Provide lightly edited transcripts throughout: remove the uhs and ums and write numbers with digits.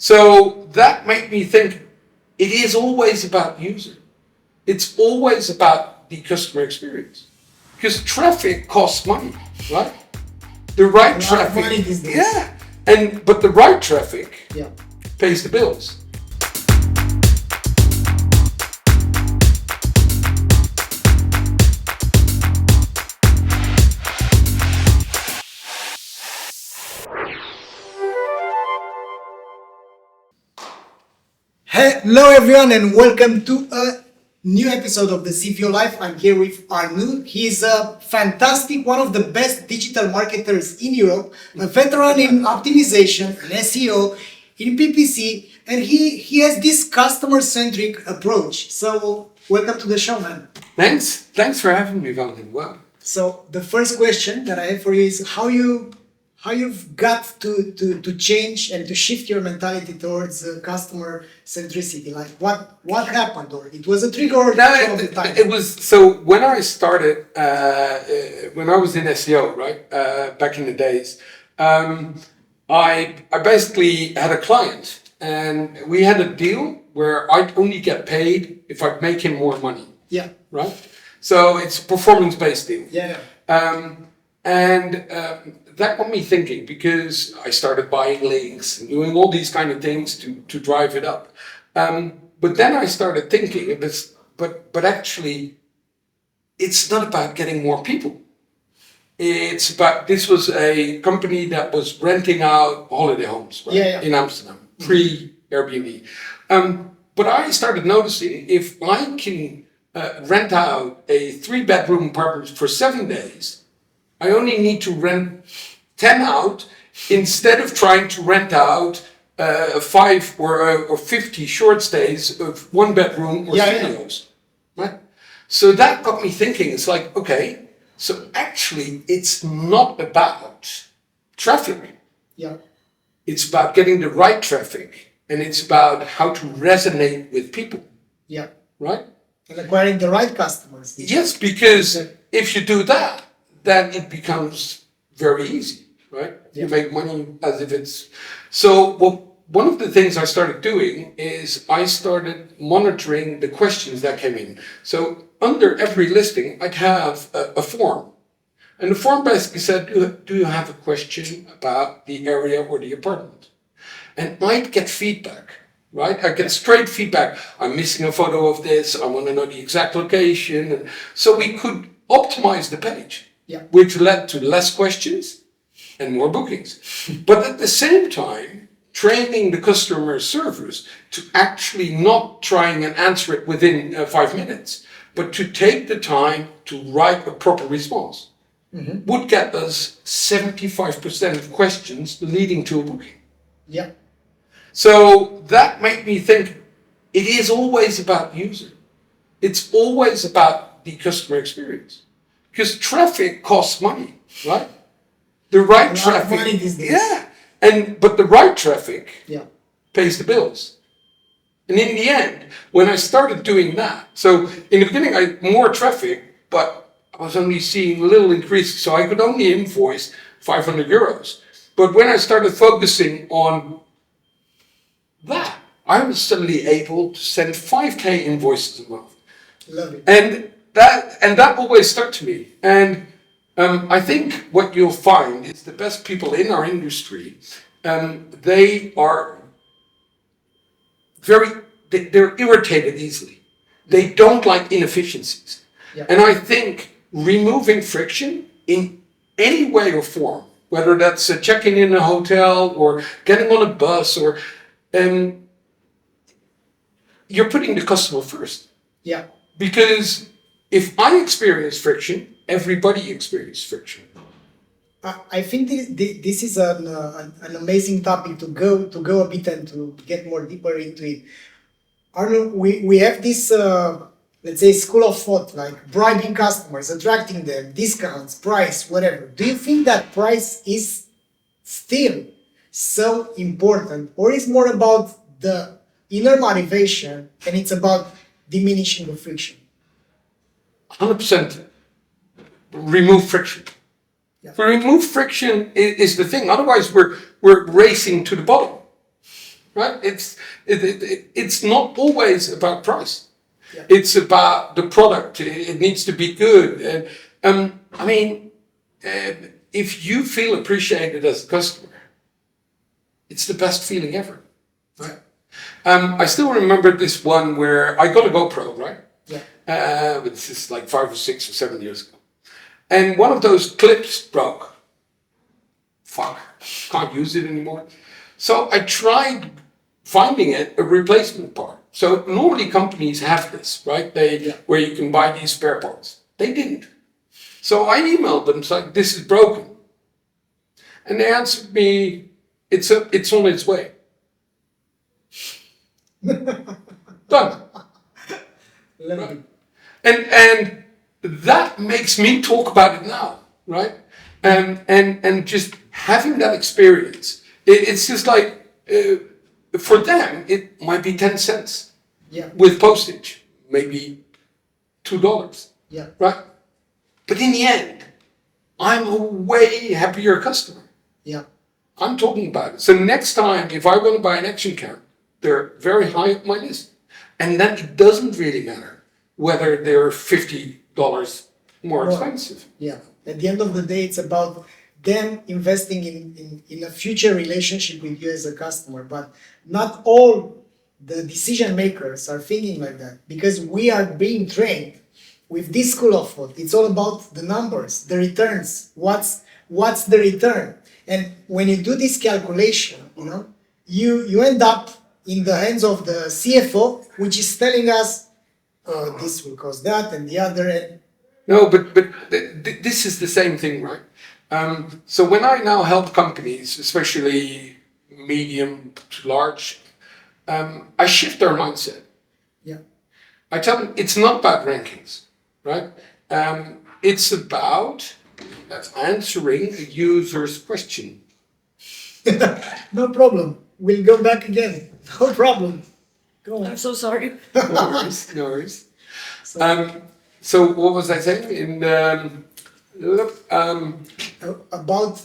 So that made me think it is always about user. It's always about the customer experience. Because traffic costs money, right? The right traffic. Money these days. Yeah. But the right traffic pays the bills. Hello everyone and welcome to a new episode of the CVO Life. I'm here with Arnout. He's a fantastic, one of the best digital marketers in Europe, a veteran in optimization, in SEO, in PPC, and he has this customer-centric approach. So welcome to the show, man. Thanks for having me, Valentin. Wow. So the first question that I have for you is how you've got to change and to shift your mentality towards customer centricity. Like what happened, or it was a trigger or all the time? It was, so when I started, when I was in SEO, right, back in the days, I basically had a client and we had a deal where I'd only get paid if I'd make him more money. Yeah. Right? So it's a performance-based deal. Yeah. That got me thinking, because I started buying links and doing all these kind of things to drive it up. But then I started thinking, but actually, it's not about getting more people. It's about, this was a company that was renting out holiday homes, right? In Amsterdam, pre-Airbnb. But I started noticing, if I can rent out a 3-bedroom apartment for 7 days, I only need to rent 10 out instead of trying to rent out 5 or 50 short stays of 1 bedroom or studios. Right? So that got me thinking. It's like, okay, so actually it's not about traffic. Yeah. It's about getting the right traffic, and it's about how to resonate with people. Yeah. Right? And acquiring the right customers. Yes, because if you do that, then it becomes very easy, right? Yeah. You make money as if it's... So one of the things I started doing is I started monitoring the questions that came in. So under every listing, I'd have a form. And the form basically said, do you have a question about the area or the apartment? And I'd get feedback, right? I get straight feedback. I'm missing a photo of this. I want to know the exact location. And so we could optimize the page. Yeah. Which led to less questions and more bookings. But at the same time, training the customer servers to actually not trying and answer it within 5 minutes, but to take the time to write a proper response, would get us 75% of questions leading to a booking. Yeah. So that made me think it is always about user. It's always about the customer experience. Because traffic costs money, right? The right traffic. Money these days. Yeah. But the right traffic pays the bills. And in the end, when I started doing that, so in the beginning I had more traffic, but I was only seeing little increases, so I could only invoice 500 euros. But when I started focusing on that, I was suddenly able to send 5K invoices a month. Love it. And that always stuck to me. And I think what you'll find is the best people in our industry, they are they're irritated easily. They don't like inefficiencies. Yeah. And I think removing friction in any way or form, whether that's checking in a hotel or getting on a bus, or you're putting the customer first. Yeah. Because if I experience friction, everybody experiences friction. I think this is an amazing topic to go a bit and to get more deeper into it. Arnold, we have this let's say school of thought, like bribing customers, attracting them, discounts, price, whatever. Do you think that price is still so important, or is more about the inner motivation and it's about diminishing the friction? 100% remove friction. Yeah. For remove friction is the thing. Otherwise, we're racing to the bottom. right? It's not always about price. Yeah. It's about the product. It needs to be good. And I mean, if you feel appreciated as a customer, it's the best feeling ever, right? I still remember this one where I got a GoPro, right? Yeah. This is like 5 or 6 or 7 years ago. And one of those clips broke. Fuck, can't use it anymore. So I tried finding it a replacement part. So normally companies have this, right? Where you can buy these spare parts. They didn't. So I emailed them, so this is broken. And they answered me, it's on its way. Done. Right. And that makes me talk about it now, right? And just having that experience, it's just like, for them, it might be 10 cents. Yeah. With postage, maybe $2. Yeah. Right? But in the end, I'm a way happier customer. Yeah. I'm talking about it. So next time, if I want to buy an action cam, they're very high up my list. And then it doesn't really matter whether they're $50 more expensive. Yeah. At the end of the day, it's about them investing in a future relationship with you as a customer. But not all the decision makers are thinking like that, because we are being trained with this school of thought. It's all about the numbers, the returns. What's the return? And when you do this calculation, you end up in the hands of the CFO, which is telling us, this will cost that and the other. And no, but this is the same thing, right? So when I now help companies, especially medium to large, I shift their mindset. yeah, I tell them it's not about rankings, right? It's about answering a user's question. no problem. We'll go back again. No problem. Go on. I'm so sorry. No worries, no worries. So what was I saying? About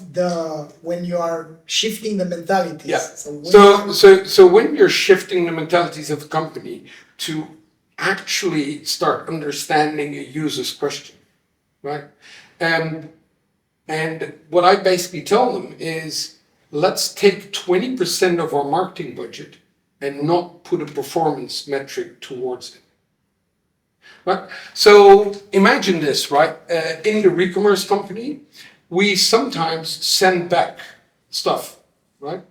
when you are shifting the mentalities. Yeah. So when you're shifting the mentalities of the company to actually start understanding a user's question, right? And what I basically tell them is, let's take 20% of our marketing budget and not put a performance metric towards it. Right? So imagine this, right? In the e-commerce company, we sometimes send back stuff, right?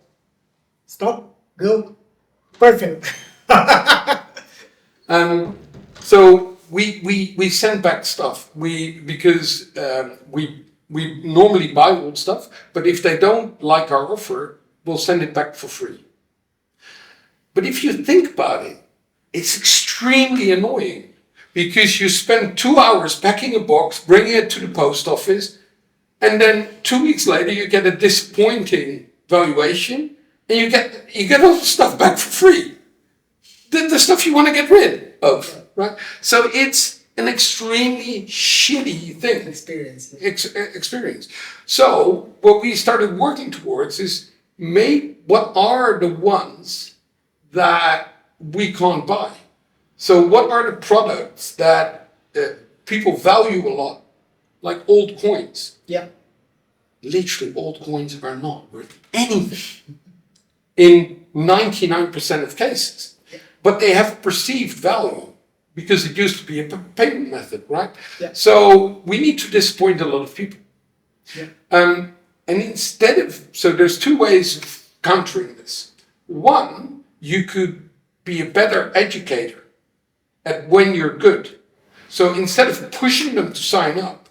Stop. Go. Perfect. So we send back stuff. Because we normally buy old stuff, but if they don't like our offer, we'll send it back for free. But if you think about it, it's extremely annoying, because you spend 2 hours packing a box, bringing it to the post office, and then 2 weeks later you get a disappointing valuation, and you get all the stuff back for free. The stuff you want to get rid of, right? So it's an extremely shitty thing. Experience. So what we started working towards is what are the ones that we can't buy? So what are the products that people value a lot, like old coins? Yeah. Literally, old coins are not worth anything in 99% of cases. But they have perceived value because it used to be a payment method, right? Yeah. So we need to disappoint a lot of people. Yeah. And so there's two ways of countering this. One, you could be a better educator at when you're good. So instead of pushing them to sign up,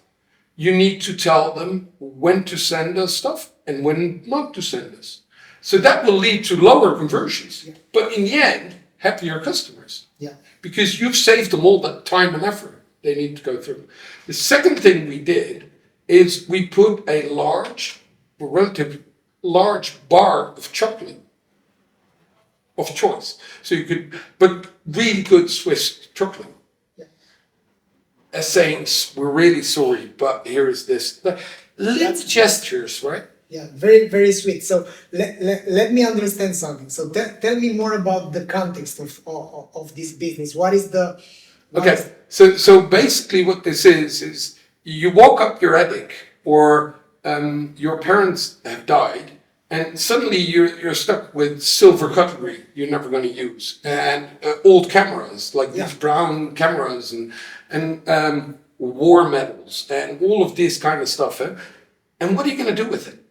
you need to tell them when to send us stuff and when not to send us. So that will lead to lower conversions. Yeah. But in the end, happier customers. Yeah. Because you've saved them all that time and effort they need to go through. The second thing we did is we put a relatively large bar of chocolate of choice. So but really good Swiss chocolate. Yeah. As saying, we're really sorry, but here is this. Little gestures, right? Yeah, very, very sweet. So let me understand something. So tell me more about the context of this business. What is the... Okay, so basically what this is you walk up your attic, or your parents have died, and suddenly you're stuck with silver cutlery you're never going to use, and old cameras, like these brown cameras, and war medals, and all of this kind of stuff. And what are you going to do with it?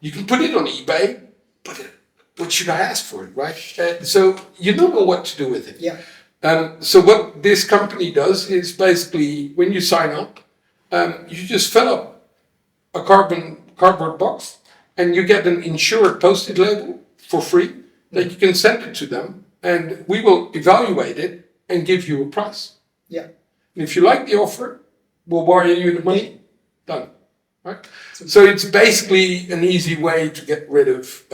You can put it on eBay, but what should I ask for it, right? So you don't know what to do with it. Yeah. So what this company does is basically, when you sign up, you just fill up a cardboard box, and you get an insured Post-it label for free that you can send it to them, and we will evaluate it and give you a price. Yeah. And if you like the offer, we'll wire you the money. Done. Right? So it's basically an easy way to get rid of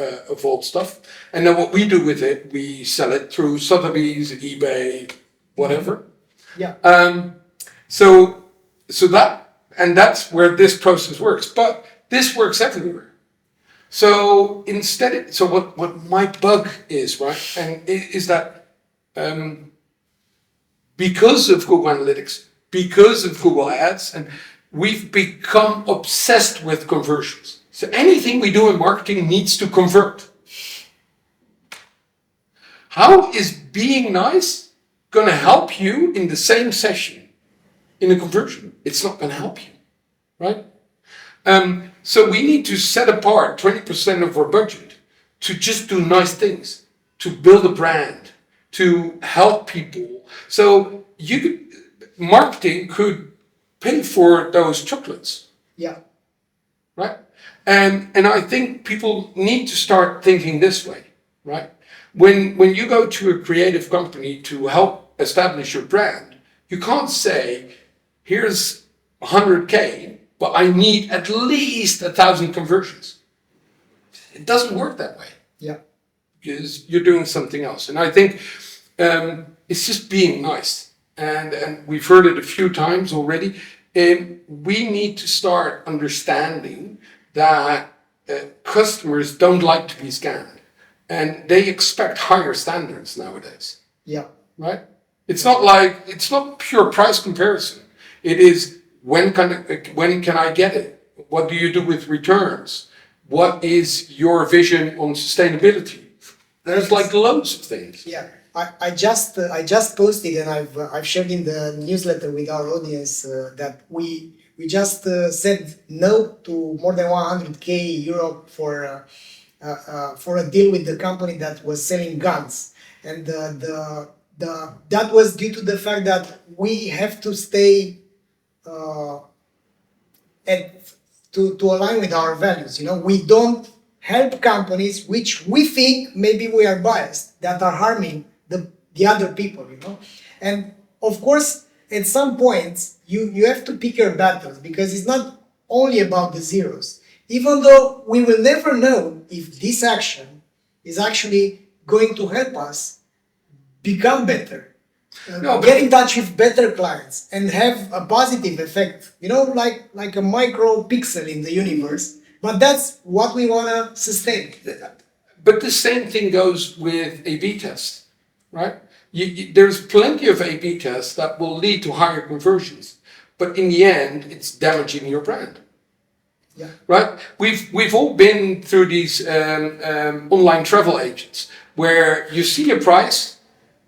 old stuff. And then what we do with it, we sell it through Sotheby's, eBay, whatever. Yeah. So that's where this process works. But this works everywhere. So what my bug is, right, and is that because of Google Analytics, because of Google Ads, and we've become obsessed with conversions. So anything we do in marketing needs to convert. How is being nice going to help you in the same session in a conversion? It's not going to help you, right? So we need to set apart 20% of our budget to just do nice things, to build a brand, to help people. So marketing could pay for those chocolates. Yeah. Right? And I think people need to start thinking this way, right? When you go to a creative company to help establish your brand, you can't say, here's 100K, but I need at least 1,000 conversions. It doesn't work that way. Yeah. Because you're doing something else. And I think it's just being nice. And we've heard it a few times already. We need to start understanding that customers don't like to be scammed, and they expect higher standards nowadays. Yeah. Right? It's not pure price comparison. It is when can I get it? What do you do with returns? What is your vision on sustainability? There's like loads of things. Yeah. I just posted, and I've shared in the newsletter with our audience that we just said no to more than 100K euro for a deal with the company that was selling guns, and that was due to the fact that we have to stay to align with our values. You know, we don't help companies which we think, maybe we are biased, that are harming the other people, you know. And of course, at some points, you have to pick your battles, because it's not only about the zeros. Even though we will never know if this action is actually going to help us become better, get in touch with better clients, and have a positive effect, you know, like a micro pixel in the universe. But that's what we want to sustain. But the same thing goes with A/B tests, right? There's plenty of A/B tests that will lead to higher conversions, but in the end, it's damaging your brand. Yeah. Right? We've all been through these online travel agents where you see a price,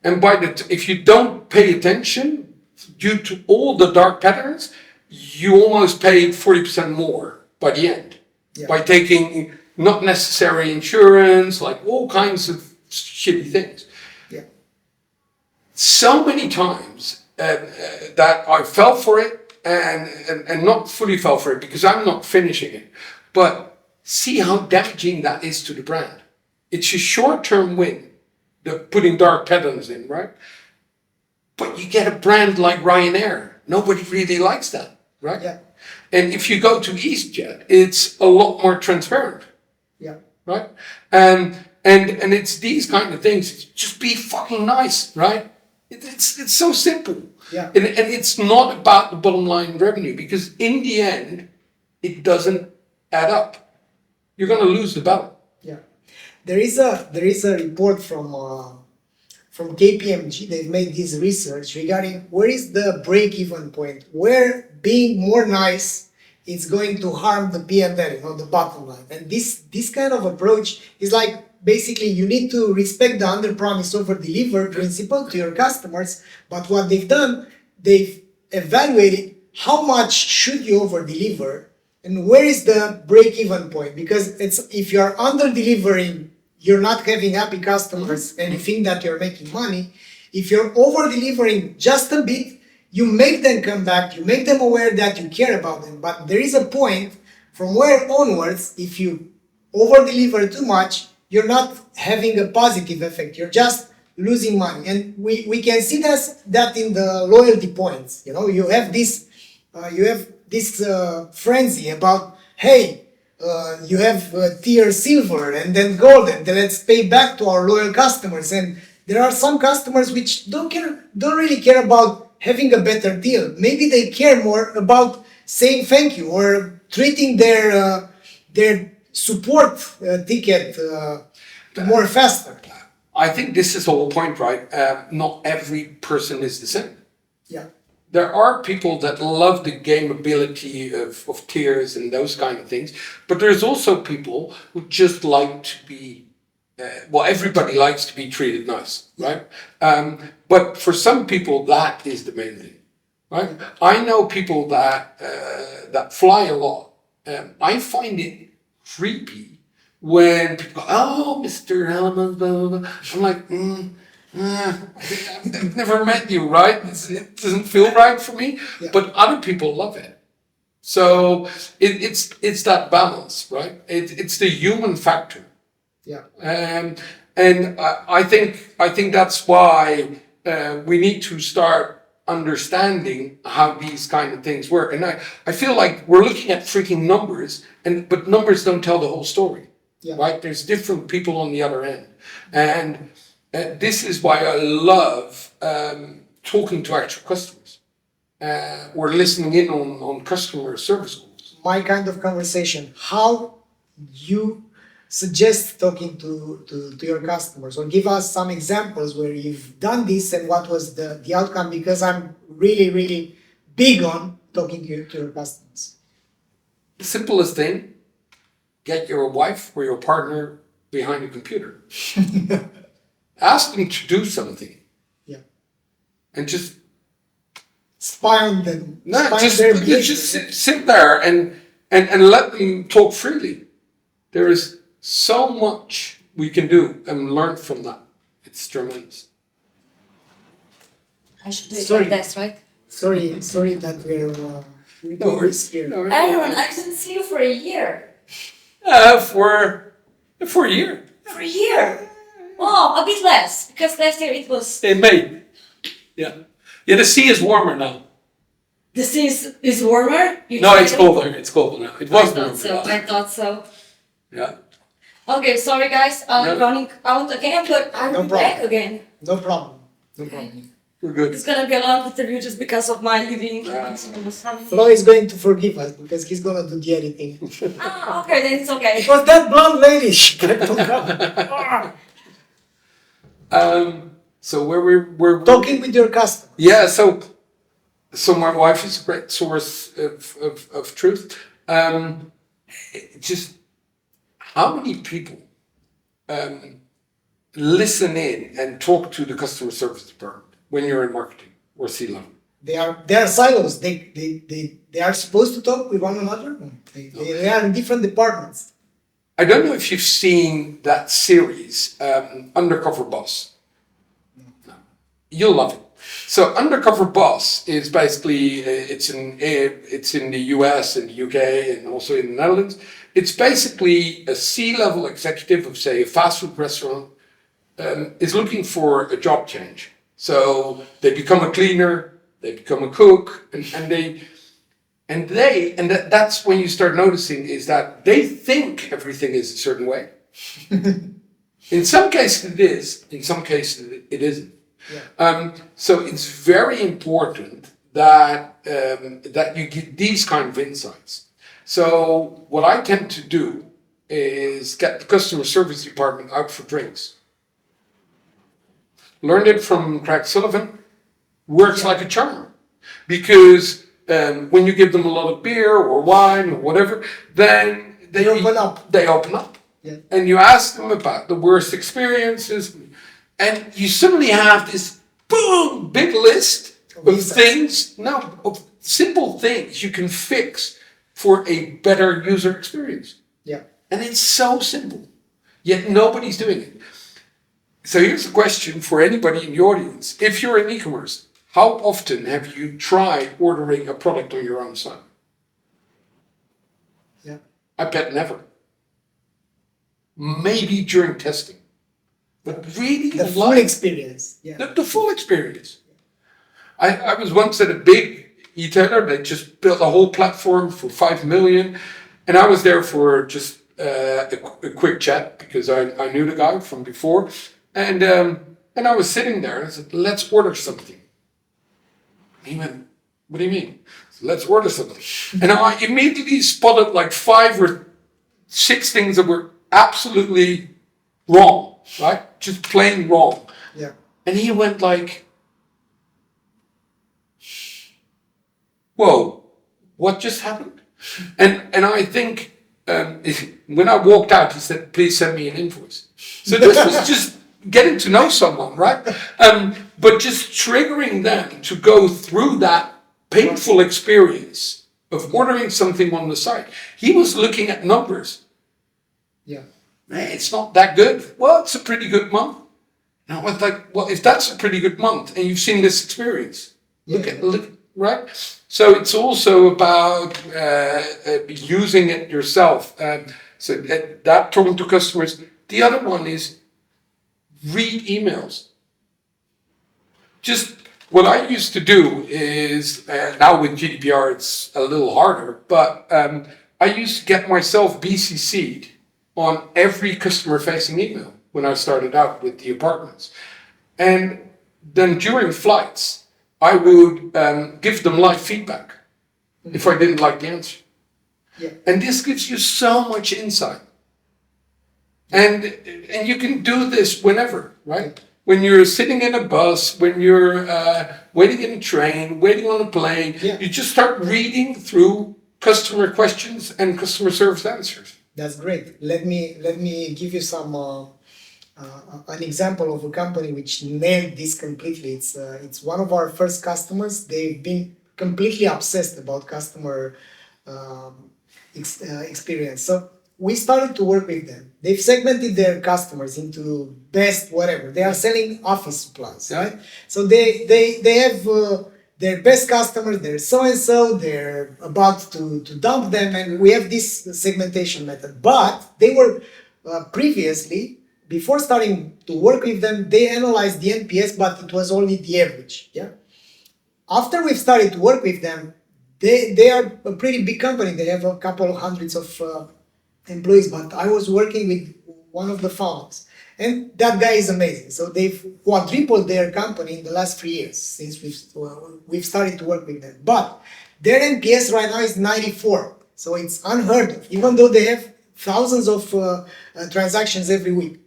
and if you don't pay attention, due to all the dark patterns, you almost pay 40% more by the end. Yeah. By taking not necessary insurance, like all kinds of shitty things. Yeah. So many times that I fell for it and not fully fell for it because I'm not finishing it. But see how damaging that is to the brand. It's a short-term win, putting dark patterns in, right? But you get a brand like Ryanair. Nobody really likes that, right? Yeah. And if you go to EasyJet, it's a lot more transparent. Yeah. Right? And it's these kind of things. Just be fucking nice, right? It's so simple. Yeah. And it's not about the bottom line revenue, because in the end, it doesn't add up, you're going to lose the battle. Yeah, there is a report from KPMG. They've made this research regarding where is the break-even point, where being more nice is going to harm the P&L, the bottom line. And this kind of approach is like basically you need to respect the under-promise over-deliver principle to your customers. But what they've done, they've evaluated how much should you over-deliver and where is the break-even point. Because if you're under-delivering, you're not having happy customers and you think that you're making money. If you're over-delivering just a bit, you make them come back, you make them aware that you care about them. But there is a point from where onwards, if you over-deliver too much, you're not having a positive effect. You're just losing money. And we can see that in the loyalty points. You have this frenzy about, hey, you have tier silver and then gold, and then let's pay back to our loyal customers. And there are some customers which don't really care about having a better deal. Maybe they care more about saying thank you or treating their support ticket more faster. I think this is the whole point, right? Not every person is the same. Yeah. There are people that love the gameability of tiers and those kind of things, but there's also people who just like to be, everybody likes to be treated nice, right? But for some people, that is the main thing, right? I know people that fly a lot. I find it creepy when people go, oh, Mr. Hellemans, blah, blah, blah. I'm like, I've never met you, right? It doesn't feel right for me, but other people love it. So it's that balance, right? It's the human factor. Yeah. And I think that's why we need to start understanding how these kind of things work. And I feel like we're looking at freaking numbers, but numbers don't tell the whole story, right? There's different people on the other end. And this is why I love talking to actual customers or listening in on customer service calls. My kind of conversation, how you suggest talking to your customers, or give us some examples where you've done this and what was the outcome, because I'm really, really big on talking to your customers. The simplest thing, get your wife or your partner behind a computer. Ask them to do something. Yeah. And just spy on them. Just sit there and let them talk freely. There is so much we can do and learn from that. It's tremendous. I should do it like this, right? Sorry that we're here. Aaron, I didn't see you for a year. For a year. For a year? Oh, a bit less, because last year it was... In May. Yeah. Yeah, the sea is warmer now. The sea is warmer? No, it's colder. It's colder now. It was warmer. I thought so. Yeah. Okay, sorry guys, I'm running out again, but I'll be back again. No problem. We're good. It's gonna be a long interview just because of my leaving. Flo is going to forgive us because he's gonna do the editing. Okay, then it's okay. It was that blonde lady. So we're talking with your customer. Yeah, so my wife is a great source of truth. Just how many people listen in and talk to the customer service department when you're in marketing or C-level? They are silos. They are supposed to talk with one another. They are in different departments. I don't know if you've seen that series, Undercover Boss. No. You'll love it. So Undercover Boss is basically, it's in the US and the UK and also in the Netherlands. It's basically a C-level executive of, say, a fast food restaurant is looking for a job change. So they become a cleaner, they become a cook, and that's when you start noticing is that they think everything is a certain way. In some cases it is, in some cases it isn't. Yeah. So it's very important that you get these kind of insights. So what I tend to do is get the customer service department out for drinks. Learned it from Craig Sullivan. Works like a charm. Because when you give them a lot of beer or wine or whatever, then They open up. They open up. Yeah. And you ask them about the worst experiences, and you suddenly have this boom, big list of things, of simple things you can fix for a better user experience. Yeah. And it's so simple, yet nobody's doing it. So here's a question for anybody in the audience. If you're in e-commerce, how often have you tried ordering a product on your own site? Yeah. I bet never. Maybe during testing. But really, The full experience. Yeah. the full experience. I was once at a big e-tailer that just built a whole platform for 5 million. And I was there for just a quick chat because I knew the guy from before. And I was sitting there and I said, let's order something. He went, what do you mean? So let's order something. And I immediately spotted like 5 or 6 things that were absolutely wrong, right? Just plain wrong. Yeah. And he went like, whoa, what just happened? And I think when I walked out, he said, please send me an invoice. So this was just getting to know someone, right? But just triggering them to go through that painful experience of ordering something on the site. He was looking at numbers. Yeah. Man, it's not that good. Well, it's a pretty good month. And I was like, well, if that's a pretty good month and you've seen this experience, look, right? So it's also about using it yourself. So that talking to customers. The other one is read emails. Just what I used to do is, now with GDPR it's a little harder, but I used to get myself BCC'd on every customer-facing email when I started out with the apartments. And then during flights, I would give them live feedback if I didn't like the answer. Yeah. And this gives you so much insight. And you can do this whenever, right? When you're sitting in a bus, when you're waiting in a train, waiting on a plane, you just start reading through customer questions and customer service answers. That's great. Let me give you some an example of a company which nailed this completely. It's one of our first customers. They've been completely obsessed about customer experience. So we started to work with them. They've segmented their customers into best whatever. They are selling office supplies, right? So they have their best customers, they're so-and-so, they're about to dump them, and we have this segmentation method. But they were previously, before starting to work with them, they analyzed the NPS, but it was only the average, yeah? After we've started to work with them, they are a pretty big company. They have a couple of hundreds of employees, but I was working with one of the founders. And that guy is amazing. So they've quadrupled their company in the last 3 years since we've started to work with them. But their NPS right now is 94. So it's unheard of, even though they have thousands of transactions every week.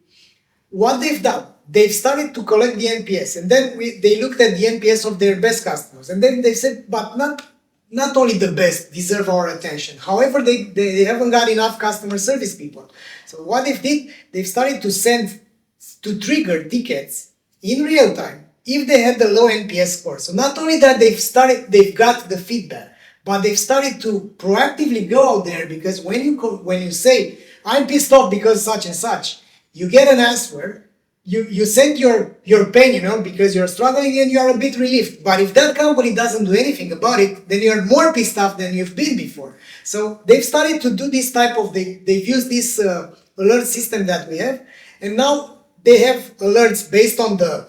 What they've done, they've started to collect the NPS. And then they looked at the NPS of their best customers. And then they said, but not only the best deserve our attention. However, they haven't got enough customer service people. So what they've started to trigger tickets in real time if they had the low NPS score. So not only that they've got the feedback, but they've started to proactively go out there, because when you say, I'm pissed off because such and such, you get an answer. You send your pain, because you're struggling and you are a bit relieved. But if that company doesn't do anything about it, then you're more pissed off than you've been before. So they've started to do this type of, they've used this alert system that we have. And now they have alerts based on the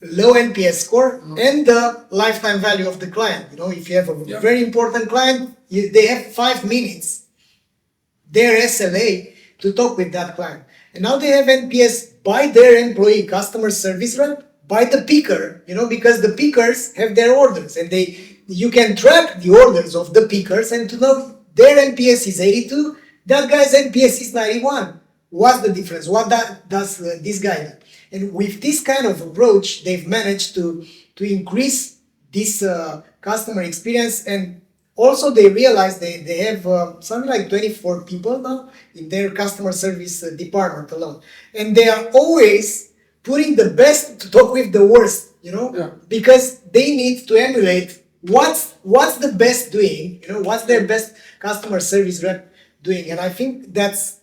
low NPS score and the lifetime value of the client. If you have a very important client, they have 5 minutes, their SLA, to talk with that client. And now they have NPS by their employee customer service rep, by the picker, because the pickers have their orders, and you can track the orders of the pickers and to know their NPS is 82, that guy's NPS is 91. What's the difference? What does this guy do? And with this kind of approach, they've managed to increase this customer experience. And also they realize they have something like 24 people now in their customer service department alone. And they are always putting the best to talk with the worst, because they need to emulate what's the best doing, what's their best customer service rep doing. And I think that's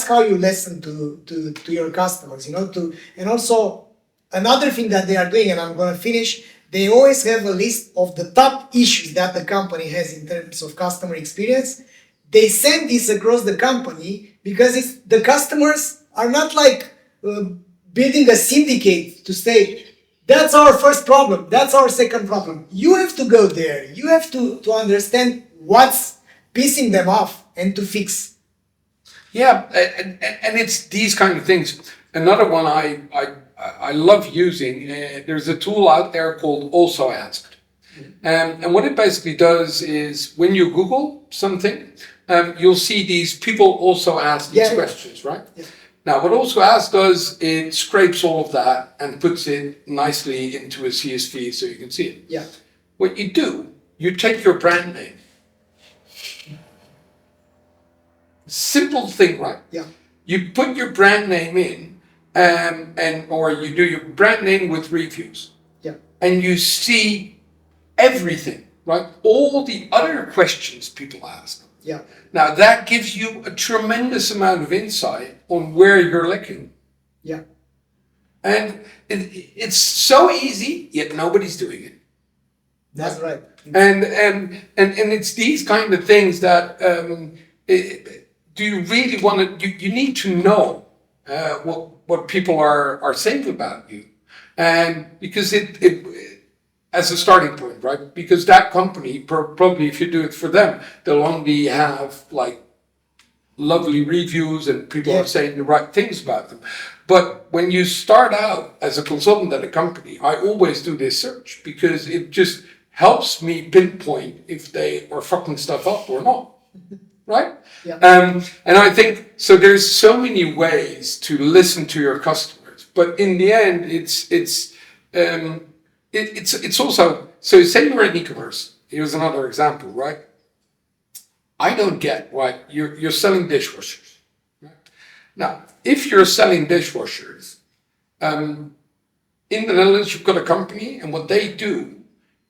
how you listen to your customers, and also another thing that they are doing, and I'm going to finish, they always have a list of the top issues that the company has in terms of customer experience. They send this across the company because the customers are not like building a syndicate to say, that's our first problem, that's our second problem. You have to go there. You have to understand what's pissing them off and to fix. Yeah, and it's these kind of things. Another one I love using, there's a tool out there called Also Asked. And what it basically does is when you Google something, you'll see these people also ask these questions, right? Yeah. Now, what Also Asked does, it scrapes all of that and puts it nicely into a CSV so you can see it. Yeah. What you do, you take your brand name. Simple thing, right? Yeah. You put your brand name in, or you do your brand name with reviews. Yeah. And you see everything, right? All the other questions people ask. Yeah. Now that gives you a tremendous amount of insight on where you're lacking. Yeah. And it's so easy, yet nobody's doing it. That's right. And it's these kind of things that do you really want to? You need to know what people are saying about you, and because it as a starting point, right? Because that company probably, if you do it for them, they'll only have like lovely reviews and people are saying the right things about them. But when you start out as a consultant at a company, I always do this search because it just helps me pinpoint if they are fucking stuff up or not. Right? Yeah. And I think, so there's so many ways to listen to your customers, but in the end, it's also, so say you're in e-commerce, here's another example, right? I don't get why you're selling dishwashers. Right? Now, if you're selling dishwashers, in the Netherlands, you've got a company, and what they do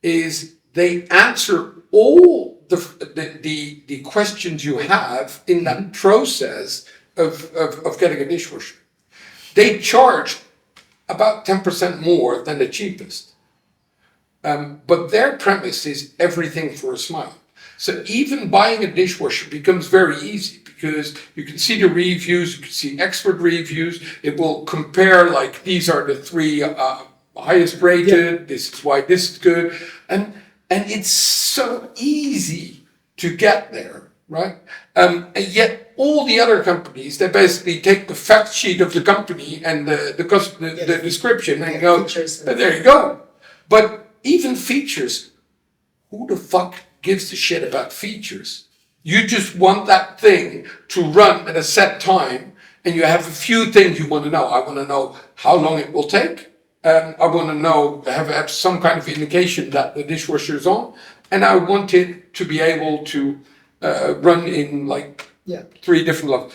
is they answer all the questions you have in that process of getting a dishwasher. They charge about 10% more than the cheapest. But their premise is everything for a smile. So even buying a dishwasher becomes very easy because you can see the reviews, you can see expert reviews. It will compare like these are the 3 highest rated, this is why this is good. And it's so easy to get there, right? And yet all the other companies, they basically take the fact sheet of the company and the description and go, there you go. But even features, who the fuck gives a shit about features? You just want that thing to run at a set time and you have a few things you want to know. I want to know how long it will take. I want to know, have some kind of indication that the dishwasher is on, and I want it to be able to run in like 3 different levels.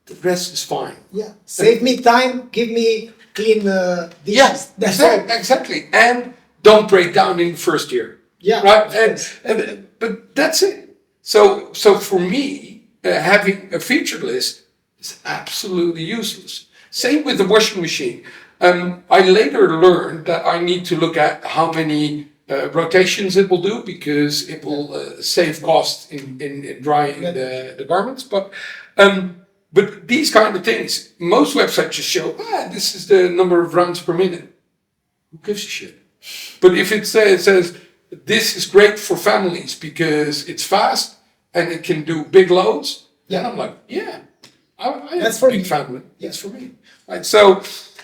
The rest is fine. Yeah, save me time, give me clean dishes. Yeah, exactly. And don't break down in the first year. Yeah, right. But that's it. So for me, having a feature list is absolutely useless. Same with the washing machine. I later learned that I need to look at how many rotations it will do because it will save cost in drying the garments. But these kind of things, most websites just show, this is the number of runs per minute. Who gives a shit? But if it says this is great for families because it's fast and it can do big loads, then I'm like, I have a big family. That's for me. Right? So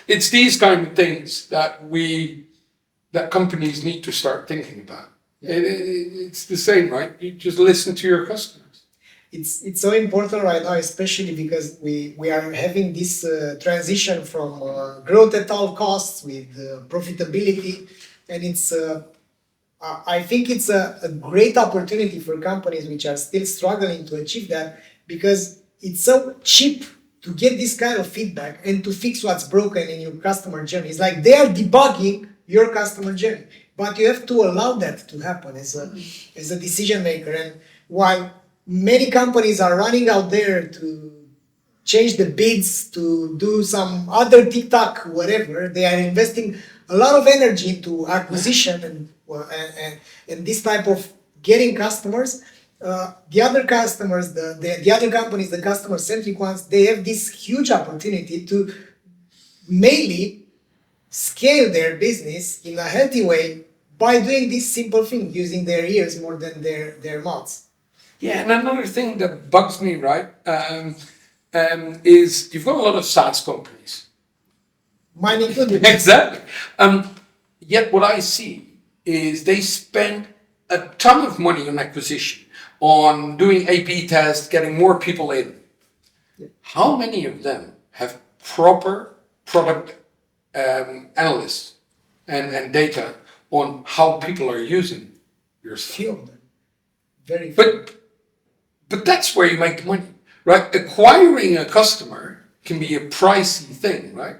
it's these kind of things that companies need to start thinking about. It's the same, right? You just listen to your customers. it's so important right now, especially because we are having this transition from growth at all costs with profitability, and it's I think it's a great opportunity for companies which are still struggling to achieve that, because it's so cheap to get this kind of feedback and to fix what's broken in your customer journey. It's like they are debugging your customer journey, but you have to allow that to happen as a decision maker. And while many companies are running out there to change the bids, to do some other TikTok, whatever, they are investing a lot of energy into acquisition and this type of getting customers. The other customers, the other companies, the customer-centric ones, they have this huge opportunity to mainly scale their business in a healthy way by doing this simple thing, using their ears more than their mouths. Yeah, and another thing that bugs me, right, is you've got a lot of SaaS companies. Mine included. Exactly. Yet what I see is they spend a ton of money on acquisition, on doing A/B tests, getting more people in. How many of them have proper product analysts and data on how people are using your stuff? Few of them. Very few. But that's where you make money, right? Acquiring a customer can be a pricey thing, right?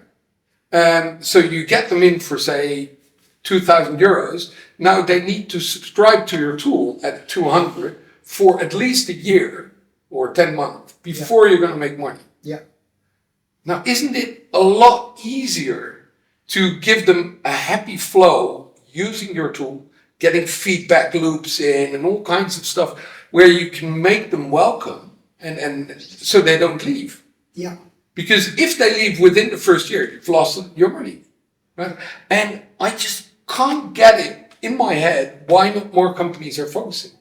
So you get them in for, say, 2,000 euros. Now they need to subscribe to your tool at 200 for at least a year or 10 months before you're going to make money. Yeah. Now, isn't it a lot easier to give them a happy flow using your tool, getting feedback loops in and all kinds of stuff where you can make them welcome and so they don't leave? Yeah. Because if they leave within the first year, you've lost your money, right? And I just can't get it in my head why not more companies are focusing.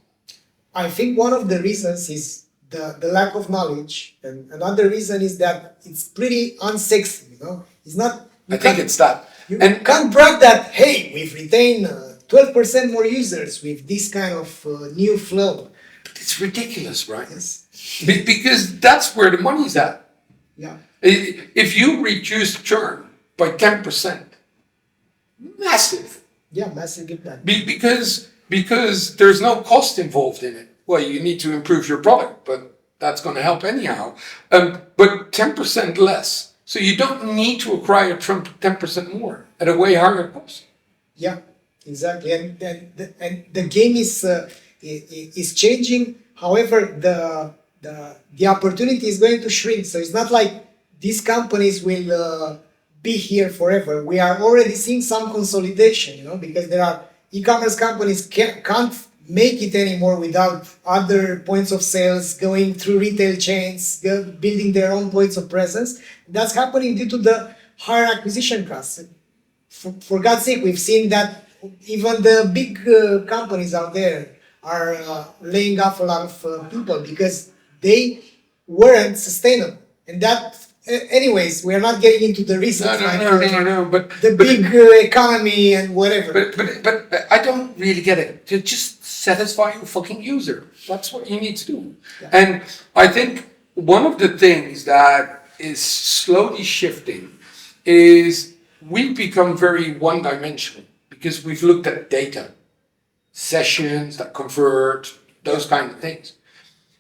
I think one of the reasons is the lack of knowledge, and another reason is that it's pretty unsexy, you know? It's not... I think it's that. You can't brag that, hey, we've retained 12% more users with this kind of new flow. It's ridiculous, right? Yes. Because that's where the money's at. Yeah. If you reduce churn by 10%, massive. Yeah, massive impact. Because there's no cost involved in it. Well, you need to improve your product, but that's going to help anyhow. But 10% less. So you don't need to acquire 10% more at a way higher cost. Yeah, exactly. And the game is changing. However, the opportunity is going to shrink. So it's not like these companies will be here forever. We are already seeing some consolidation, you know, because there are e-commerce companies can't make it anymore without other points of sales, going through retail chains, building their own points of presence. That's happening due to the higher acquisition costs. For God's sake, we've seen that even the big companies out there are laying off a lot of people because they weren't sustainable. And that, anyways, we're not getting into the reasons. No, but the big economy and whatever. But I don't really get it. To just satisfy your fucking user. That's what you need to do. Yeah. And I think one of the things that is slowly shifting is we've become very one-dimensional because we've looked at data, sessions that convert, those kind of things.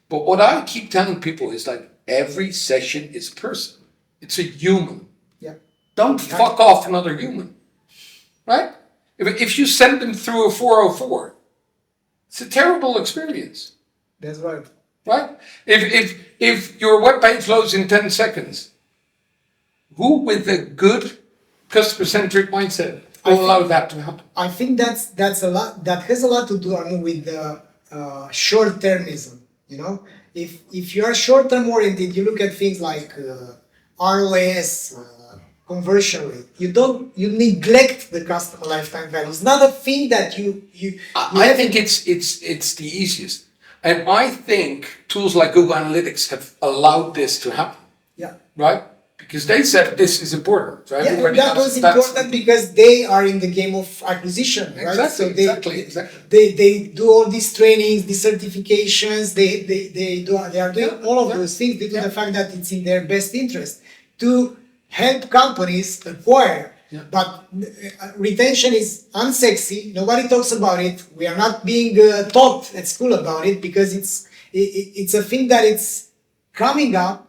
But what I keep telling people is like every session is a person. It's a human. Yeah. Don't fuck off another human. Right? If you send them through a 404, it's a terrible experience. That's right. Right? If your web page loads in 10 seconds, who with a good customer-centric mindset will allow that to happen? I think that's a lot. That has a lot to do, with the short-termism. You know, if you are short-term oriented, you look at things like ROAS, conversion rate. You neglect the customer lifetime value. It's not a thing that you I think it's the easiest, and I think tools like Google Analytics have allowed this to happen. Yeah. Right? because they said this is important. So Yeah, everybody that else- was that's- important because they are in the game of acquisition, right? Exactly, So they, exactly. they do all these trainings, these certifications. They are doing all of those things due to the fact that it's in their best interest to help companies acquire. Yeah. But retention is unsexy. Nobody talks about it. We are not being taught at school about it because it's a thing that it's coming up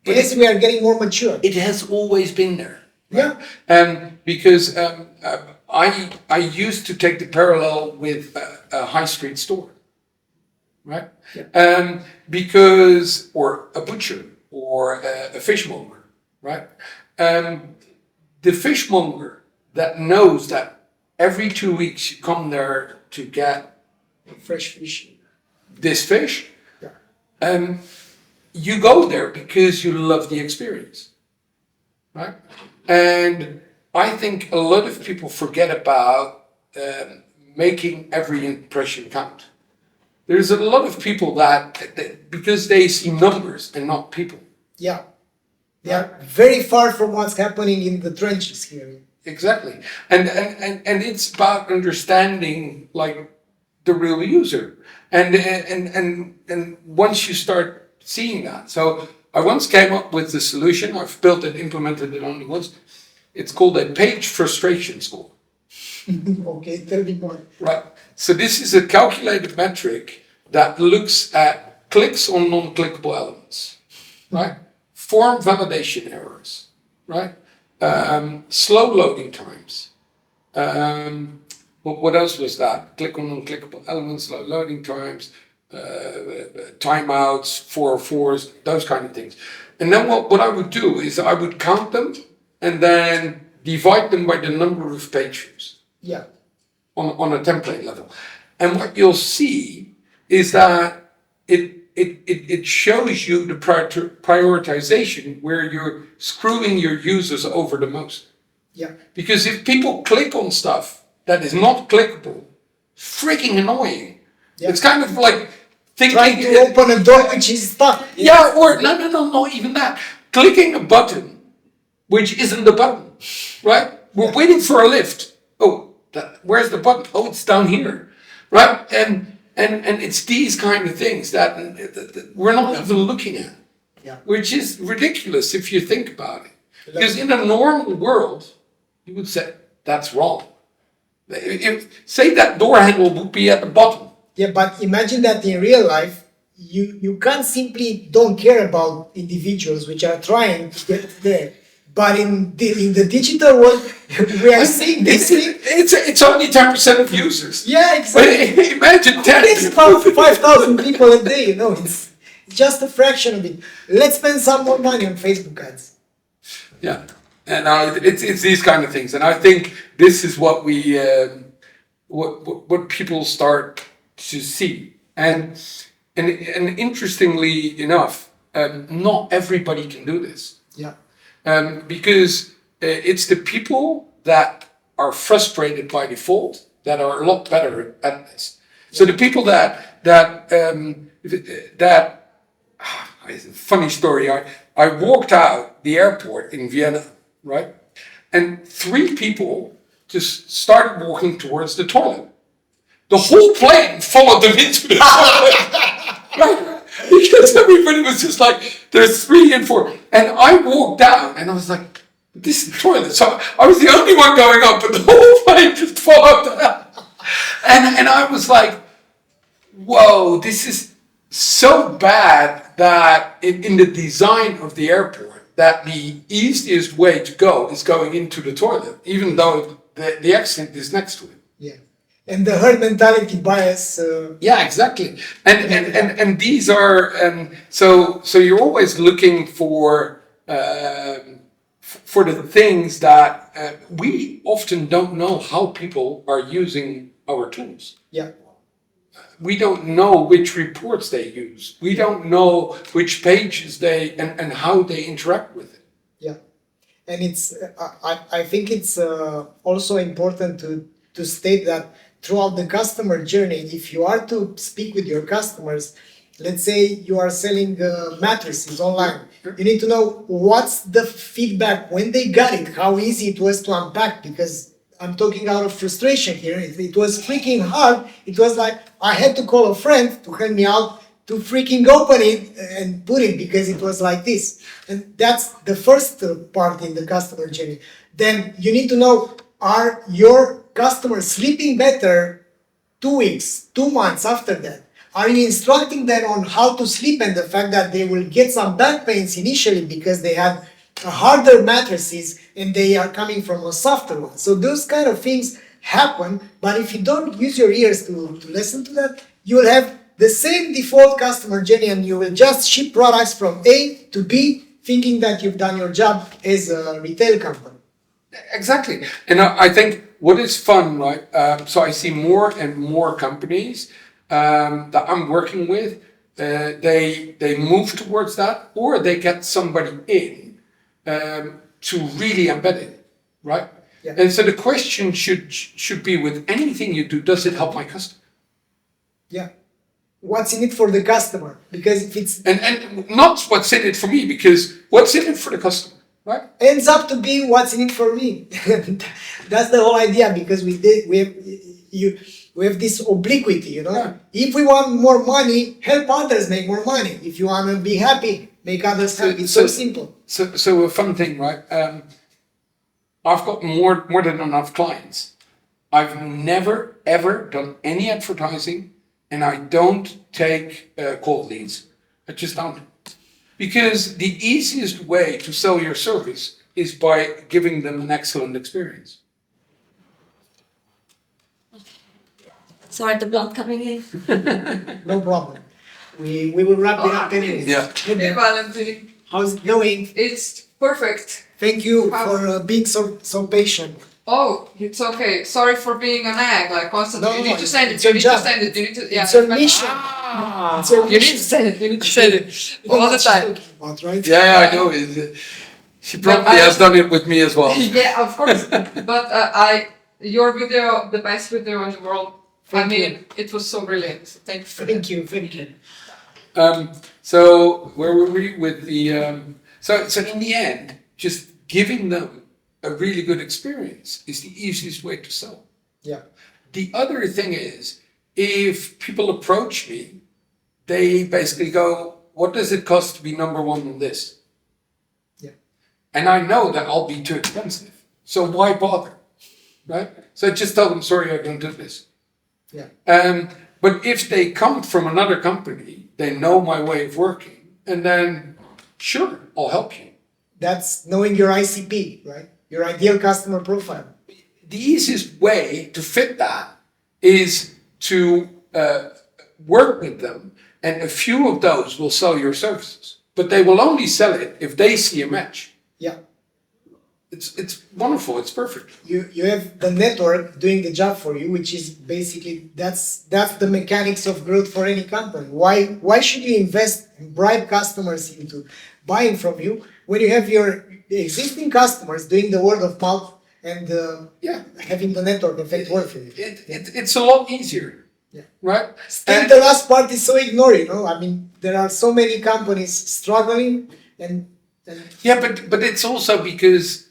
as we are getting more mature. It has always been there. Yeah. Because I used to take the parallel with a high street store, right? Yeah. Because, or a butcher or a fishmonger, right? The fishmonger that knows that every 2 weeks you come there to get Fresh fish. this fish, Yeah. you go there because you love the experience, right? And I think a lot of people forget about making every impression count. There's a lot of people that because they see numbers and not people. Yeah. They are very far from what's happening in the trenches here. Exactly. And it's about understanding like the real user. And once you start seeing that. So I once came up with the solution. I've built it, implemented it only once. It's called a page frustration score. Okay, tell me more. Right. So this is a calculated metric that looks at clicks on non-clickable elements. Right? Form validation errors, right? Slow loading times. What else was that? Click on non-clickable elements, slow loading times, timeouts, 404s, those kind of things. And then what I would do is I would count them and then divide them by the number of page views. Yeah. On a template level. And what you'll see is that it shows you the prioritization where you're screwing your users over the most. Yeah. Because if people click on stuff that is not clickable, freaking annoying. Yeah. It's kind of like thinking... Trying to open a door which is stuck. Yeah, or no, not even that. Clicking a button which isn't the button, right? We're waiting for a lift. Oh, where's the button? Oh, it's down here, right? And it's these kind of things that we're not even looking at, which is ridiculous if you think about it. Because in a normal world, you would say that's wrong. Say that door handle would be at the bottom. Yeah, but imagine that in real life, you can't simply don't care about individuals which are trying to get there. But in the digital world, we are seeing this thing. It's only 10% of users. Yeah, exactly. But imagine 10. It's about 5,000 people a day, it's just a fraction of it. Let's spend some more money on Facebook ads. Yeah, and it's these kind of things, and I think this is what we what people start to see, and interestingly enough, not everybody can do this. Yeah. Because it's the people that are frustrated by default that are a lot better at this. So the people that funny story. I walked out the airport in Vienna, right, and 3 people just started walking towards the toilet. The whole plane followed them into the toilet, right? Because everybody was just like, there's 3 and 4. And I walked down and I was like, this is the toilet. So I was the only one going up, but the whole plane just followed them. And I was like, whoa, this is so bad that in the design of the airport, that the easiest way to go is going into the toilet, even though the exit is next to it. Yeah. And the herd mentality bias. Yeah, exactly. And these are so you're always looking for the things that we often don't know how people are using our tools. Yeah. We don't know which reports they use. We don't know which pages and how they interact with it. Yeah. And it's I think it's also important to state that throughout the customer journey, if you are to speak with your customers, let's say you are selling mattresses online. You need to know what's the feedback when they got it, how easy it was to unpack, because I'm talking out of frustration here. It was freaking hard. It was like I had to call a friend to help me out to freaking open it and put it because it was like this. And that's the first part in the customer journey. Then you need to know, are your customers sleeping better 2 weeks, 2 months after that? Are you instructing them on how to sleep and the fact that they will get some back pains initially because they have harder mattresses and they are coming from a softer one? So those kind of things happen, but if you don't use your ears to listen to that, you will have the same default customer journey and you will just ship products from A to B thinking that you've done your job as a retail company. Exactly. And I think what is fun, right? So I see more and more companies that I'm working with, they move towards that, or they get somebody in to really embed it, right? Yeah. And so the question should be, with anything you do, does it help my customer? Yeah. What's in it for the customer? Because if it's And not what's in it for me, because what's in it for the customer, right? ends up to be what's in it for me. That's the whole idea, because we have this obliquity, you know. Yeah. If we want more money, help others make more money. If you want to be happy, make others happy. It's so simple. So a fun thing, right? I've got more than enough clients. I've never ever done any advertising, and I don't take cold leads. I just don't. Because the easiest way to sell your service is by giving them an excellent experience. Sorry, the blood coming in. No problem. We will wrap it up anyways. Yeah. Hey, Valentin. How's it going? It's perfect. Thank you for being so patient. Oh, it's okay. Sorry for being an egg, like constantly. No, You need no, to send it. it's You your need to job. send it. You need to. Yeah. It's your mission. It's your You need to send it. You need to send it all the time. About, right? Yeah, I know. She probably has done it with me as well. Yeah, of course. But your video, the best video in the world. Thank you. It was so brilliant. Thank you for that. Thank you. So where were we with the? So in the end, just giving them a really good experience is the easiest way to sell. Yeah. The other thing is, if people approach me, they basically go, "What does it cost to be number one on this?" Yeah. And I know that I'll be too expensive, so why bother, right? So I just tell them, "Sorry, I don't do this." Yeah. But if they come from another company, they know my way of working, and then sure, I'll help you. That's knowing your ICP, right? Your ideal customer profile. The easiest way to fit that is to work with them, and a few of those will sell your services, but they will only sell it if they see a match. Yeah. It's wonderful. It's perfect. You have the network doing the job for you, which is basically that's the mechanics of growth for any company. Why should you invest and bribe customers into buying from you when you have your existing customers doing the word of mouth and having the network effect work for you? It's a lot easier. Yeah. Right? Still, the last part is so ignored, you know. I mean, there are so many companies struggling and Yeah, but it's also because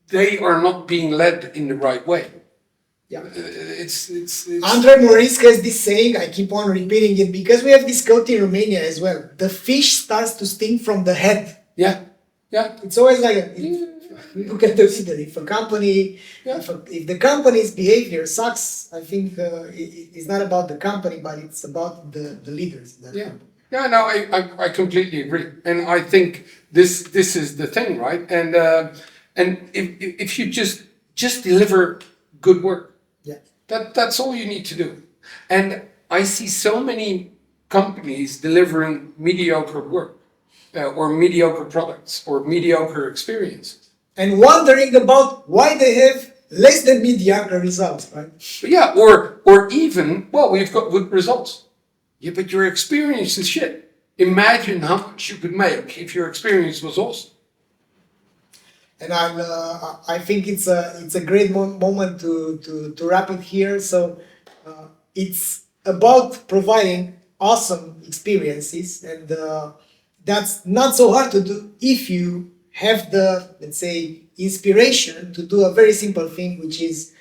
they are not being led in the right way. yeah. It's Andre Morisca has this saying, I keep on repeating it, because we have this goat in Romania as well. The fish starts to stink from the head. yeah. It's always like, look at the leader. If a company, if the company's behavior sucks, I think it's not about the company, but it's about the leaders. Yeah. Yeah, no, I completely agree. And I think this is the thing, right? And if you just deliver good work, Yeah. that's all you need to do. And I see so many companies delivering mediocre work, or mediocre products, or mediocre experiences. And wondering about why they have less than mediocre results, right? But yeah, or even, well, we've got good results. Yeah, but your experience is shit. Imagine how much you could make if your experience was awesome. And I think it's a great moment to wrap it here. So it's about providing awesome experiences, and that's not so hard to do if you have the, let's say, inspiration to do a very simple thing, which is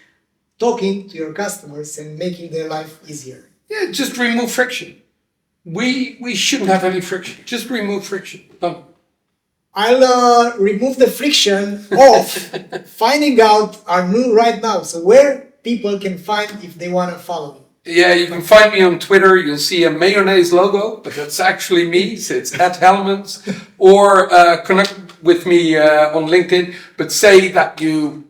talking to your customers and making their life easier. Yeah, just remove friction. We shouldn't have any friction. Just remove friction. Done. I'll remove the friction of finding out Arnout right now. So where people can find if they want to follow me. Yeah, you can find me on Twitter. You'll see a mayonnaise logo, but that's actually me. So it's @Hellemans. Or connect with me on LinkedIn. But say that you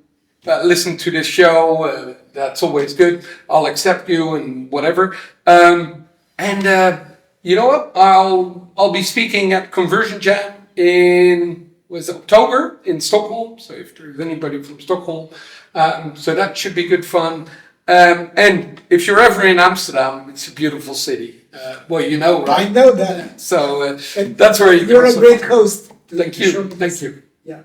listen to this show. That's always good. I'll accept you and whatever. You know what? I'll be speaking at Conversion Jam in October in Stockholm. So if there's anybody from Stockholm, so that should be good fun. And if you're ever in Amsterdam, it's a beautiful city. Well, you know, right? I know that. So that's where you're a great host. Thank you. Thank you. Yeah.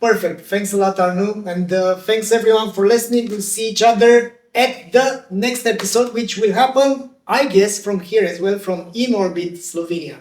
Perfect. Thanks a lot, Arnout. And thanks everyone for listening. We'll see each other at the next episode, which will happen, I guess, from here as well, from In Orbit, Slovenia.